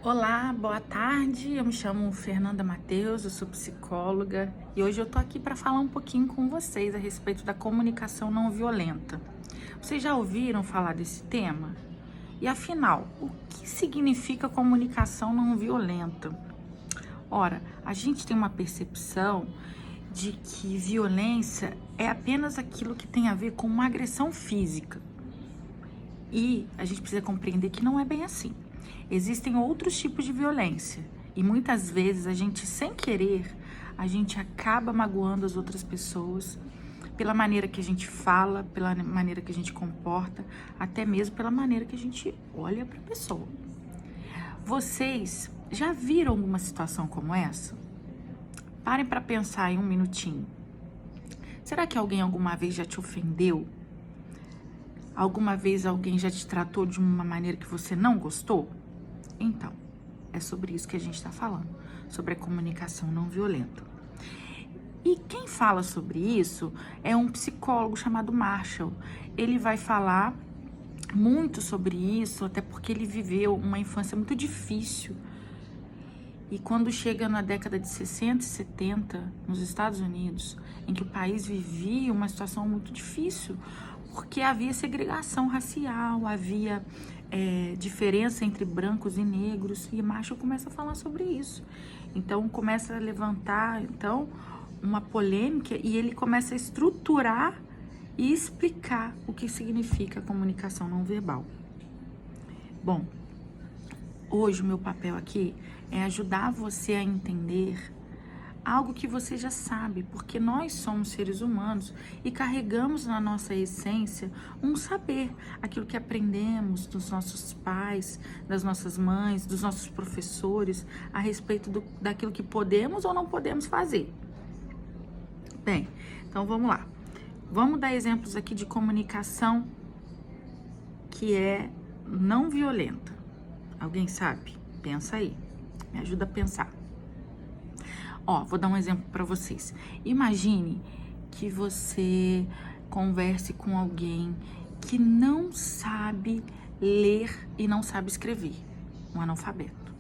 Olá, boa tarde. Eu me chamo Fernanda Mateus, eu sou psicóloga e hoje eu tô aqui para falar um pouquinho com vocês a respeito da comunicação não violenta. Vocês já ouviram falar desse tema? E afinal, o que significa comunicação não violenta? Ora, a gente tem uma percepção de que violência é apenas aquilo que tem a ver com uma agressão física. E a gente precisa compreender que não é bem assim. Existem outros tipos de violência e muitas vezes a gente, sem querer, a gente acaba magoando as outras pessoas pela maneira que a gente fala, pela maneira que a gente comporta, até mesmo pela maneira que a gente olha para a pessoa. Vocês já viram alguma situação como essa? Parem para pensar em um minutinho. Será que alguém alguma vez já te ofendeu? Alguma vez alguém já te tratou de uma maneira que você não gostou? Então, é sobre isso que a gente está falando, sobre a comunicação não violenta. E quem fala sobre isso é um psicólogo chamado Marshall. Ele vai falar muito sobre isso, até porque ele viveu uma infância muito difícil. E quando chega na década de 60 e 70, nos Estados Unidos, em que o país vivia uma situação muito difícil, porque havia segregação racial, havia diferença entre brancos e negros, e Marshall começa a falar sobre isso. Então começa a levantar uma polêmica e ele começa a estruturar e explicar o que significa a comunicação não verbal. Bom, hoje o meu papel aqui é ajudar você a entender algo que você já sabe, porque nós somos seres humanos e carregamos na nossa essência um saber, aquilo que aprendemos dos nossos pais, das nossas mães, dos nossos professores, a respeito daquilo que podemos ou não podemos fazer. Bem, então vamos lá. Vamos dar exemplos aqui de comunicação que é não violenta. Alguém sabe? Pensa aí. Me ajuda a pensar. Vou dar um exemplo para vocês. Imagine que você converse com alguém que não sabe ler e não sabe escrever, um analfabeto.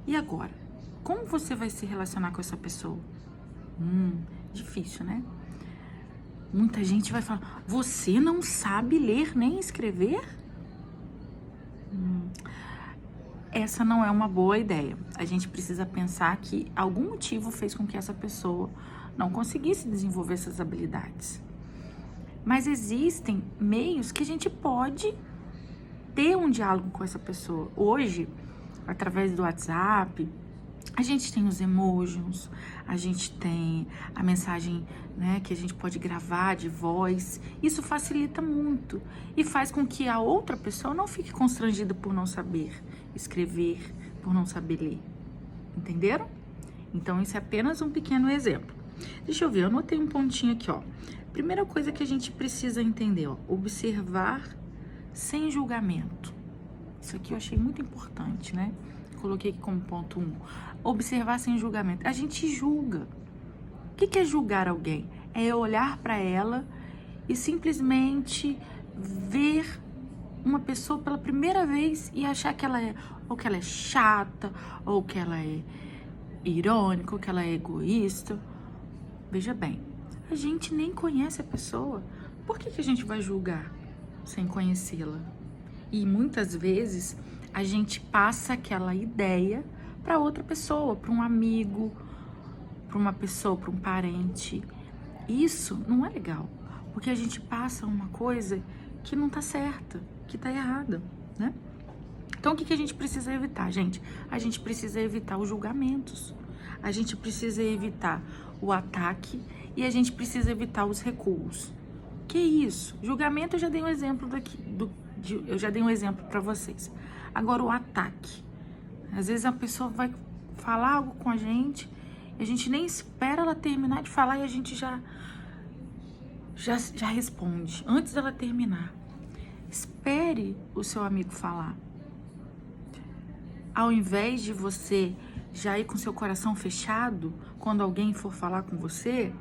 E agora? Como você vai se relacionar com essa pessoa? Difícil, né? Muita gente vai falar, você não sabe ler nem escrever? Essa não é uma boa ideia. A gente precisa pensar que algum motivo fez com que essa pessoa não conseguisse desenvolver essas habilidades. Mas existem meios que a gente pode ter um diálogo com essa pessoa. Hoje, através do WhatsApp, a gente tem os emojis, a gente tem a mensagem, né, que a gente pode gravar de voz. Isso facilita muito e faz com que a outra pessoa não fique constrangida por não saber escrever, por não saber ler. Entenderam? Então, isso é apenas um pequeno exemplo. Deixa eu ver, eu anotei um pontinho aqui, ó. Primeira coisa que a gente precisa entender, ó, observar sem julgamento. Isso aqui eu achei muito importante, né? Coloquei aqui como ponto 1. Observar sem julgamento. A gente julga. O que é julgar alguém? É eu olhar para ela e simplesmente ver uma pessoa pela primeira vez e achar que ela é, ou que ela é chata, ou que ela é irônica, ou que ela é egoísta. Veja bem, a gente nem conhece a pessoa. Por que a gente vai julgar sem conhecê-la? E muitas vezes a gente passa aquela ideia para outra pessoa, para um amigo, para uma pessoa, para um parente. Isso não é legal, porque a gente passa uma coisa que não tá certa, que tá errada, né? Então, o que a gente precisa evitar, gente? A gente precisa evitar os julgamentos, a gente precisa evitar o ataque e a gente precisa evitar os recuos. Que isso? Julgamento, eu já dei um exemplo eu já dei um exemplo para vocês. Agora, o ataque. Às vezes a pessoa vai falar algo com a gente nem espera ela terminar de falar e a gente já responde antes dela terminar. Espere o seu amigo falar. Ao invés de você já ir com seu coração fechado, quando alguém for falar com você,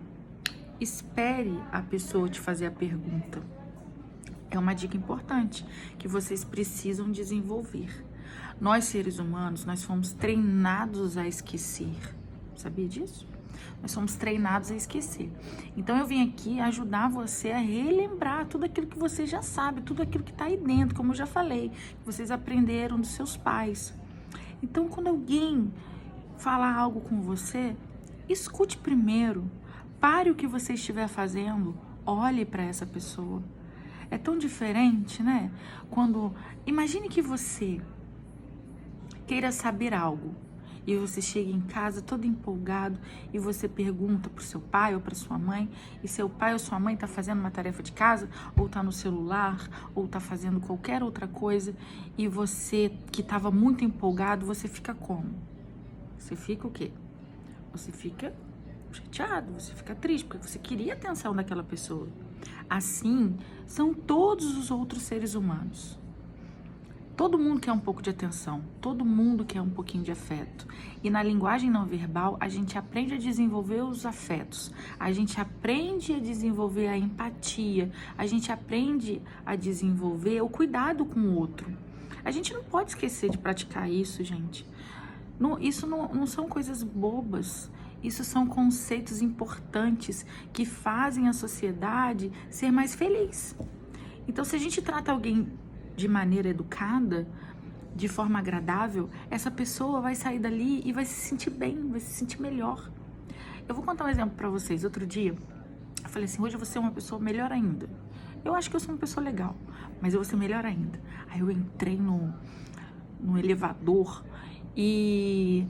espere a pessoa te fazer a pergunta. É uma dica importante que vocês precisam desenvolver. Nós, seres humanos, nós fomos treinados a esquecer. Sabia disso? Nós somos treinados a esquecer. Então eu vim aqui ajudar você a relembrar tudo aquilo que você já sabe, tudo aquilo que está aí dentro, como eu já falei, que vocês aprenderam dos seus pais. Então quando alguém falar algo com você, escute primeiro, pare o que você estiver fazendo, olhe para essa pessoa. É tão diferente, né? Imagine que você queira saber algo e você chega em casa todo empolgado e você pergunta pro seu pai ou pra sua mãe, e seu pai ou sua mãe tá fazendo uma tarefa de casa, ou tá no celular, ou tá fazendo qualquer outra coisa, e você que tava muito empolgado, você fica como? Você fica o quê? Você fica chateado, você fica triste, porque você queria a atenção daquela pessoa. Assim, são todos os outros seres humanos. Todo mundo quer um pouco de atenção, todo mundo quer um pouquinho de afeto. E na linguagem não verbal, a gente aprende a desenvolver os afetos, a gente aprende a desenvolver a empatia, a gente aprende a desenvolver o cuidado com o outro. A gente não pode esquecer de praticar isso, gente. Isso não são coisas bobas, isso são conceitos importantes que fazem a sociedade ser mais feliz. Então, se a gente trata alguém de maneira educada, de forma agradável, essa pessoa vai sair dali e vai se sentir bem, vai se sentir melhor. Eu vou contar um exemplo pra vocês. Outro dia, eu falei assim, hoje eu vou ser uma pessoa melhor ainda. Eu acho que eu sou uma pessoa legal, mas eu vou ser melhor ainda. Aí eu entrei no elevador e...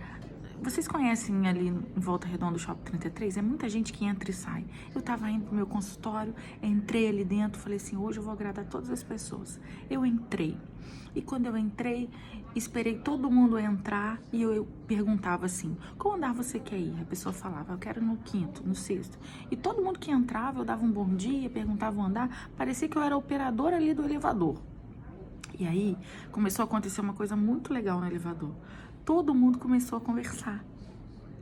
Vocês conhecem ali em Volta Redonda do Shopping 33? É muita gente que entra e sai. Eu tava indo pro meu consultório, entrei ali dentro, falei assim, hoje eu vou agradar todas as pessoas. Eu entrei. E quando eu entrei, esperei todo mundo entrar e eu perguntava assim, qual andar você quer ir? A pessoa falava, eu quero no 5º, no 6º. E todo mundo que entrava, eu dava um bom dia, perguntava o andar, parecia que eu era a operadora ali do elevador. E aí, começou a acontecer uma coisa muito legal no elevador. Todo mundo começou a conversar.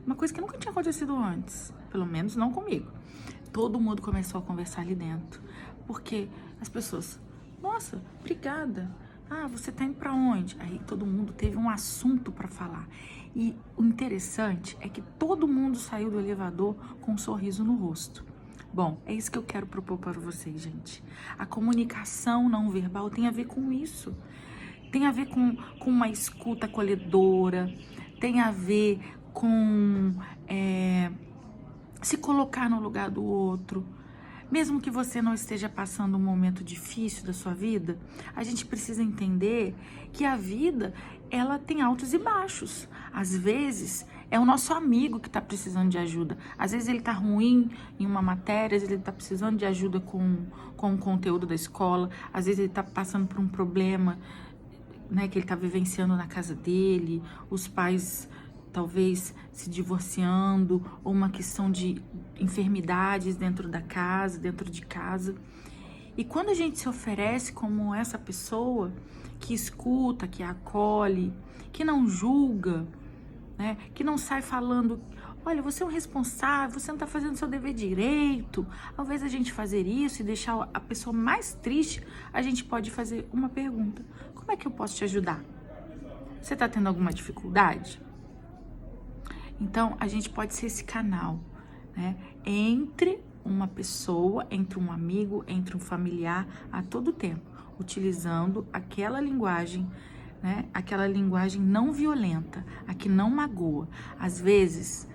Uma coisa que nunca tinha acontecido antes. Pelo menos não comigo. Todo mundo começou a conversar ali dentro. Porque as pessoas... Nossa, obrigada. Ah, você tá indo pra onde? Aí todo mundo teve um assunto pra falar. E o interessante é que todo mundo saiu do elevador com um sorriso no rosto. Bom, é isso que eu quero propor para vocês, gente. A comunicação não verbal tem a ver com isso. Tem a ver com uma escuta acolhedora, tem a ver com se colocar no lugar do outro. Mesmo que você não esteja passando um momento difícil da sua vida, a gente precisa entender que a vida, ela tem altos e baixos. Às vezes, é o nosso amigo que está precisando de ajuda. Às vezes ele está ruim em uma matéria, às vezes ele está precisando de ajuda com o conteúdo da escola, às vezes ele está passando por um problema, né, que ele está vivenciando na casa dele, os pais talvez se divorciando, ou uma questão de enfermidades dentro da casa, dentro de casa. E quando a gente se oferece como essa pessoa que escuta, que acolhe, que não julga, né, que não sai falando, olha, você é um responsável, você não está fazendo seu dever direito. Ao invés da gente fazer isso e deixar a pessoa mais triste, a gente pode fazer uma pergunta. Como é que eu posso te ajudar? Você está tendo alguma dificuldade? Então, a gente pode ser esse canal, né? Entre uma pessoa, entre um amigo, entre um familiar, a todo tempo, utilizando aquela linguagem, né? Aquela linguagem não violenta, a que não magoa. Às vezes,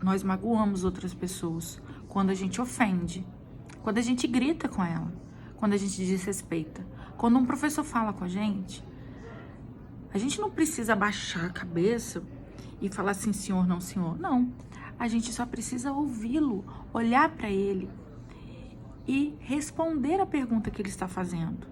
nós magoamos outras pessoas quando a gente ofende, quando a gente grita com ela, quando a gente desrespeita. Quando um professor fala com a gente não precisa abaixar a cabeça e falar assim, senhor, não, senhor. Não, a gente só precisa ouvi-lo, olhar para ele e responder a pergunta que ele está fazendo.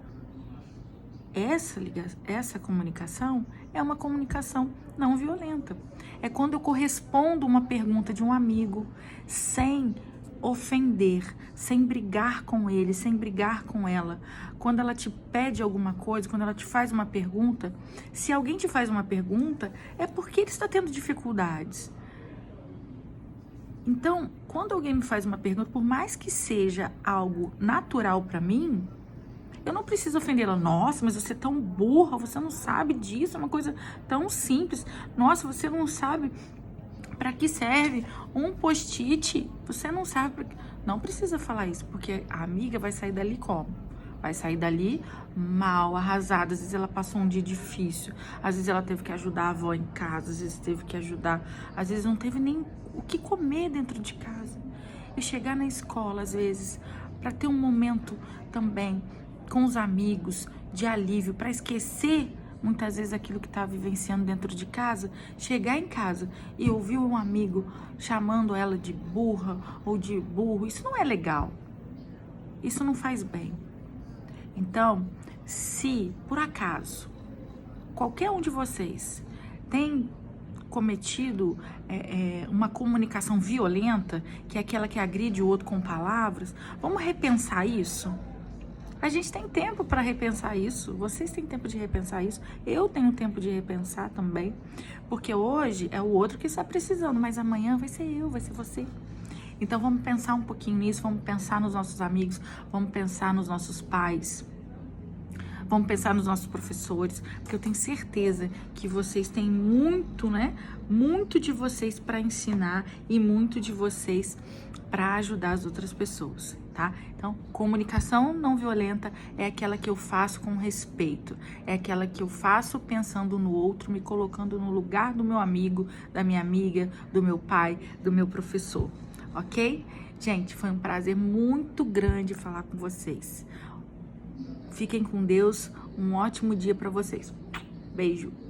Essa comunicação é uma comunicação não violenta. É quando eu correspondo uma pergunta de um amigo sem ofender, sem brigar com ele, sem brigar com ela. Quando ela te pede alguma coisa, quando ela te faz uma pergunta, se alguém te faz uma pergunta, é porque ele está tendo dificuldades. Então, quando alguém me faz uma pergunta, por mais que seja algo natural para mim, Eu não preciso ofendê-la. Nossa, mas você é tão burra, você não sabe disso, é uma coisa tão simples. Nossa, você não sabe para que serve um post-it, você não sabe. Não precisa falar isso, porque a amiga vai sair dali como? Vai sair dali mal, arrasada. Às vezes ela passou um dia difícil, às vezes ela teve que ajudar a avó em casa, às vezes teve que ajudar, às vezes não teve nem o que comer dentro de casa. E chegar na escola, às vezes, para ter um momento também com os amigos de alívio, para esquecer muitas vezes aquilo que está vivenciando dentro de casa, chegar em casa e ouvir um amigo chamando ela de burra ou de burro, isso não é legal. Isso não faz bem. Então, se por acaso qualquer um de vocês tem cometido uma comunicação violenta, que é aquela que agride o outro com palavras, vamos repensar isso? A gente tem tempo para repensar isso, vocês têm tempo de repensar isso, eu tenho tempo de repensar também, porque hoje é o outro que está precisando, mas amanhã vai ser eu, vai ser você. Então vamos pensar um pouquinho nisso, vamos pensar nos nossos amigos, vamos pensar nos nossos pais, vamos pensar nos nossos professores, porque eu tenho certeza que vocês têm muito, né? Muito de vocês para ensinar e muito de vocês para ajudar as outras pessoas, tá? Então, comunicação não violenta é aquela que eu faço com respeito, é aquela que eu faço pensando no outro, me colocando no lugar do meu amigo, da minha amiga, do meu pai, do meu professor, ok? Gente, foi um prazer muito grande falar com vocês. Fiquem com Deus, um ótimo dia para vocês. Beijo!